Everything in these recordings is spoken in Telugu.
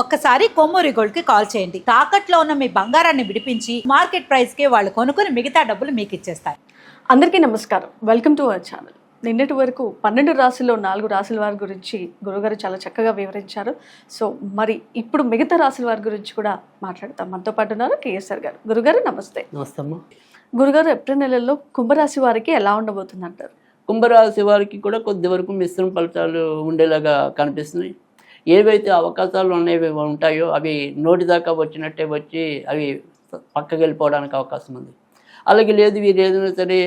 ఒక్కసారి కొమ్మూరి గోల్డ్ కి కాల్ చేయండి. తాకట్లో ఉన్న మీ బంగారాన్ని విడిపించి మార్కెట్ ప్రైస్ కి వాళ్ళు కొనుక్కుని మిగతా డబ్బులు మీకు ఇచ్చేస్తారు. అందరికీ నమస్కారం, వెల్కమ్ టు అవర్ ఛానల్. నిన్నటి వరకు 12 రాశుల్లో 4 రాశుల వారి గురించి గురుగారు చాలా చక్కగా వివరించారు. సో మరి ఇప్పుడు మిగతా రాశుల వారి గురించి కూడా మాట్లాడతాం. మనతో పాటు ఉన్నారు కేఎస్ఆర్ గారు. గురుగారు నమస్తే. నమస్తే అమ్మా. గురుగారు, ఏప్రిల్ నెలలో కుంభరాశి వారికి ఎలా ఉండబోతుంది అంటారు? కుంభరాశి వారికి కూడా కొద్ది వరకు మిశ్రమ ఫలితాలు ఉండేలాగా కనిపిస్తున్నాయి. ఏవైతే అవకాశాలు ఉంటాయో అవి నోటి దాకా వచ్చినట్టే వచ్చి అవి పక్కకి వెళ్ళిపోవడానికి అవకాశం ఉంది. అలాగే లేదు, వీరు ఏదైనా సరే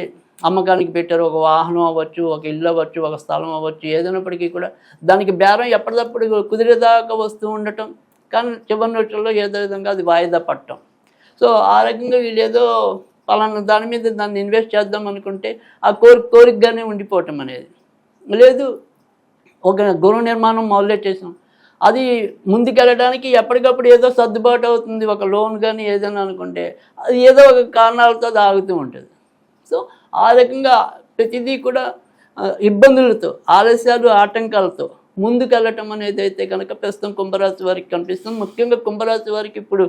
అమ్మకానికి పెట్టారు, ఒక వాహనం అవ్వచ్చు, ఒక ఇల్లు అవ్వచ్చు, ఒక స్థలం అవ్వచ్చు, ఏదైనప్పటికీ కూడా దానికి బేరం ఎప్పటికప్పుడు కుదిరేదాకా వస్తూ ఉండటం, కానీ చివరి నిమిషంలో ఏదో విధంగా అది వాయిదా పడటం. సో ఆ రకంగా వీళ్ళు ఏదో పలానా దాని మీద దాన్ని ఇన్వెస్ట్ చేద్దాం అనుకుంటే ఆ కోరికగానే ఉండిపోవటం అనేది. లేదు, ఒక గృహ నిర్మాణం మొదలెట్టేసాం, అది ముందుకెళ్ళడానికి ఎప్పటికప్పుడు ఏదో సర్దుబాటు అవుతుంది, ఒక లోన్ కానీ ఏదైనా అనుకుంటే అది ఏదో ఒక కారణాలతో అది ఆగుతూ ఉంటుంది. సో ఆ రకంగా ప్రతిదీ కూడా ఇబ్బందులతో, ఆలస్యాలు, ఆటంకాలతో ముందుకెళ్ళటం అనేది అయితే కనుక ప్రస్తుతం కుంభరాశి వారికి కనిపిస్తుంది. ముఖ్యంగా కుంభరాశి వారికి ఇప్పుడు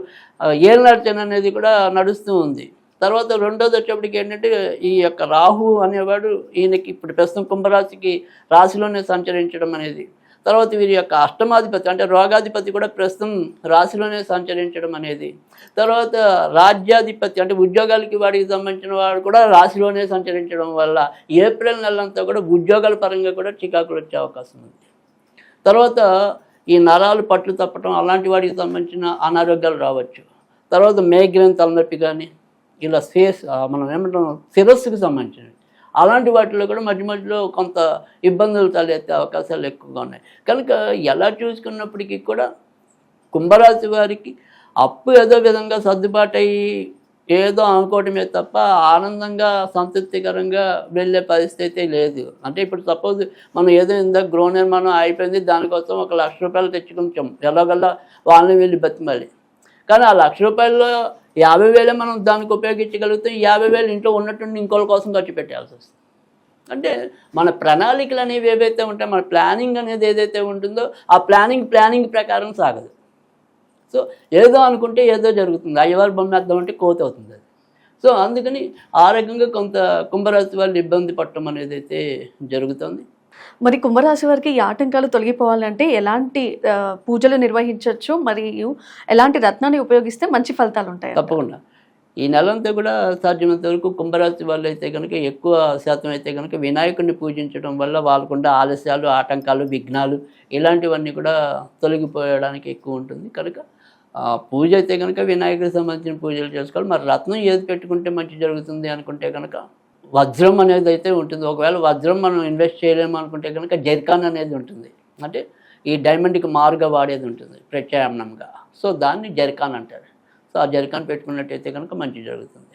ఏళ్ళనార్చన అనేది కూడా నడుస్తూ ఉంది. తర్వాత రెండోది వచ్చేప్పటికి ఏంటంటే ఈ యొక్క రాహు అనేవాడు ఈయనకి ఇప్పుడు ప్రస్తుతం కుంభరాశికి రాశిలోనే సంచరించడం అనేది, తర్వాత వీరి యొక్క అష్టమాధిపతి అంటే రోగాధిపతి కూడా ప్రస్తుతం రాశిలోనే సంచరించడం అనేది, తర్వాత రాజ్యాధిపతి అంటే ఉద్యోగాలకి వాడికి సంబంధించిన వాడు కూడా రాశిలోనే సంచరించడం వల్ల ఏప్రిల్ నెలంతా కూడా ఉద్యోగాల పరంగా కూడా చికాకులు వచ్చే అవకాశం ఉంది. తర్వాత ఈ నరాలు పట్లు తప్పటం అలాంటి వాడికి సంబంధించిన అనారోగ్యాలు రావచ్చు. తర్వాత మైగ్రేన్ తలనొప్పి కానీ ఇలా మనం ఏమంటాం శిరస్సుకు సంబంధించినవి అలాంటి వాటిలో కూడా మధ్య మధ్యలో కొంత ఇబ్బందులు తలెత్తే అవకాశాలు ఎక్కువగా ఉన్నాయి. కనుక ఎలా చూసుకున్నప్పటికీ కూడా కుంభరాశి వారికి అప్పు ఏదో విధంగా సర్దుబాటు అయ్యి ఏదో అనుకోవటమే తప్ప ఆనందంగా సంతృప్తికరంగా వెళ్ళే పరిస్థితి లేదు. అంటే ఇప్పుడు సపోజ్ మనం ఏదో ఇందాక గృహ నిర్మాణం అయిపోయింది, దానికోసం 1 లక్ష రూపాయలు తెచ్చుకుంటాం ఎలాగల్లా వాళ్ళని వెళ్ళి బతిమాలి, కానీ ఆ 1 లక్ష రూపాయల్లో 50,000 మనం దానికి ఉపయోగించగలుగుతాం. 50,000 ఇంట్లో ఉన్నట్టుండి ఇంకోళ్ళ కోసం ఖర్చు పెట్టాల్సి వస్తుంది. అంటే మన ప్రణాళికలు అనేవి ఏవైతే ఉంటాయో, మన ప్లానింగ్ అనేది ఏదైతే ఉంటుందో ఆ ప్లానింగ్ ప్రకారం సాగదు. సో ఏదో అనుకుంటే ఏదో జరుగుతుంది, అయ్యవారి బొమ్మ వేద్దామంటే కోత అవుతుంది అది. సో అందుకని ఆ రకంగా కొంత కుంభరాశి వాళ్ళు ఇబ్బంది పడటం అనేది అయితే జరుగుతుంది. మరి కుంభరాశి వారికి ఈ ఆటంకాలు తొలగిపోవాలంటే ఎలాంటి పూజలు నిర్వహించవచ్చు, మరియు ఎలాంటి రత్నాన్ని ఉపయోగిస్తే మంచి ఫలితాలు ఉంటాయి? తప్పకుండా ఈ నెలంతా కూడా సాధ్యమైనంత వరకు కుంభరాశి వాళ్ళు అయితే కనుక ఎక్కువ శాతం అయితే కనుక వినాయకుడిని పూజించడం వల్ల వాళ్ళకుండా ఆలస్యాలు, ఆటంకాలు, విఘ్నాలు ఇలాంటివన్నీ కూడా తొలగిపోయడానికి ఎక్కువ ఉంటుంది. కనుక పూజ అయితే కనుక వినాయకుడికి సంబంధించిన పూజలు చేసుకోవాలి. మరి రత్నం ఏది పెట్టుకుంటే మంచి జరుగుతుంది అనుకుంటే కనుక వజ్రం అనేది అయితే ఉంటుంది. ఒకవేళ వజ్రం మనం ఇన్వెస్ట్ చేయలేము అనుకుంటే కనుక జర్కాన్ అనేది ఉంటుంది, అంటే ఈ డైమండ్కి మారుగా వాడేది ఉంటుంది ప్రత్యామ్నాయంగా. సో దాన్ని జర్కాన్ అంటారు. సో ఆ జర్కాన్ పెట్టుకున్నట్టయితే కనుక మంచి జరుగుతుంది.